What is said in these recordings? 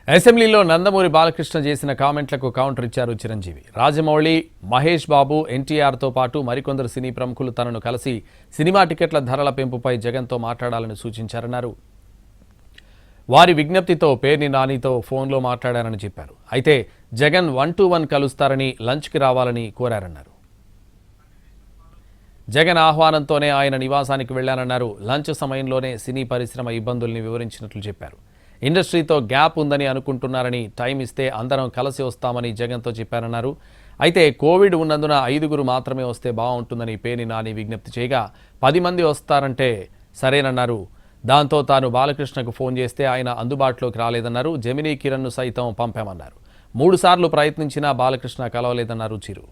అసెంబ్లీలో నందమూరి బాలకృష్ణ చేసిన కామెంట్లకు కౌంటర్ ఇచ్చారు చిరంజీవి. రాజమౌళి, మహేష్ బాబు, ఎన్టీఆర్తో పాటు మరికొందరు సినీ ప్రముఖులు తనను కలిసి సినిమా టికెట్ల ధరల పెంపుపై జగన్తో మాట్లాడాలని సూచించారన్నారు. వారి విజ్ఞప్తితో పేర్ని నానితో ఫోన్లో మాట్లాడారని చెప్పారు. అయితే జగన్ 1-to-1 కలుస్తారని, లంచ్కి రావాలని కోరారన్నారు. జగన్ ఆహ్వానంతోనే ఆయన నివాసానికి వెళ్లారన్నారు. లంచ్ సమయంలోనే సినీ పరిశ్రమ ఇబ్బందుల్ని వివరించినట్లు చెప్పారు. ఇండస్ట్రీతో గ్యాప్ ఉందని అనుకుంటున్నారని, టైం ఇస్తే అందరం కలిసి వస్తామని జగన్తో చెప్పారన్నారు. అయితే కోవిడ్ ఉన్నందున 5 మాత్రమే వస్తే బాగుంటుందని పేర్ని నాని విజ్ఞప్తి చేయగా 10 మంది వస్తారంటే సరేనన్నారు. దాంతో తాను బాలకృష్ణకు ఫోన్ చేస్తే ఆయన అందుబాటులోకి రాలేదన్నారు. జెమినీ కిరణ్ను సైతం పంపామన్నారు. 3 సార్లు ప్రయత్నించినా బాలకృష్ణ కలవలేదన్నారు చిరు.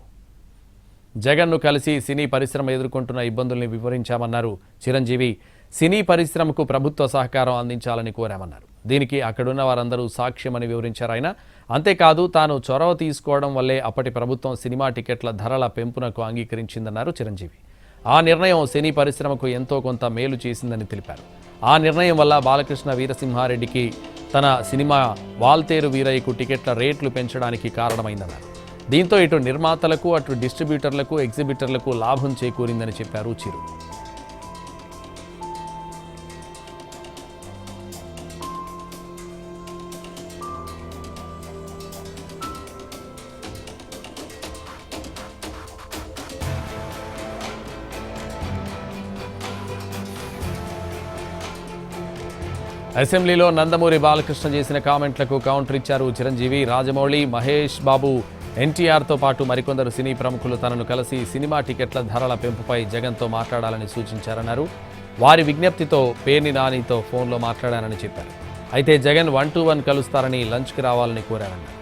జగన్ను కలిసి సినీ పరిశ్రమ ఎదుర్కొంటున్న ఇబ్బందుల్ని వివరించామన్నారు చిరంజీవి. సినీ పరిశ్రమకు ప్రభుత్వ సహకారం అందించాలని కోరామన్నారు. దీనికి అక్కడున్న వారందరూ సాక్ష్యమని వివరించారు ఆయన. అంతేకాదు తాను చొరవ తీసుకోవడం వల్లే అప్పటి ప్రభుత్వం సినిమా టికెట్ల ధరల పెంపునకు అంగీకరించిందన్నారు చిరంజీవి. ఆ నిర్ణయం సినీ పరిశ్రమకు ఎంతో కొంత మేలు చేసిందని తెలిపారు. ఆ నిర్ణయం వల్ల బాలకృష్ణ వీరసింహారెడ్డికి తన సినిమా వాల్తేరు వీరయ్యకు టికెట్ల రేట్లు పెంచడానికి కారణమైందన్నారు. దీంతో ఇటు నిర్మాతలకు, అటు డిస్ట్రిబ్యూటర్లకు, ఎగ్జిబిటర్లకు లాభం చేకూరిందని చెప్పారు చిరు. అసెంబ్లీలో నందమూరి బాలకృష్ణ చేసిన కామెంట్లకు కౌంటర్ ఇచ్చారు చిరంజీవి. రాజమౌళి, మహేష్ బాబు, ఎన్టీఆర్తో పాటు మరికొందరు సినీ ప్రముఖులు తనను కలిసి సినిమా టికెట్ల ధరల పెంపుపై జగన్తో మాట్లాడాలని సూచించారన్నారు. వారి విజ్ఞప్తితో పేర్ని నానితో ఫోన్లో మాట్లాడానని చెప్పారు. అయితే జగన్ 1-to-1 కలుస్తారని, లంచ్కి రావాలని కోరారన్నారు.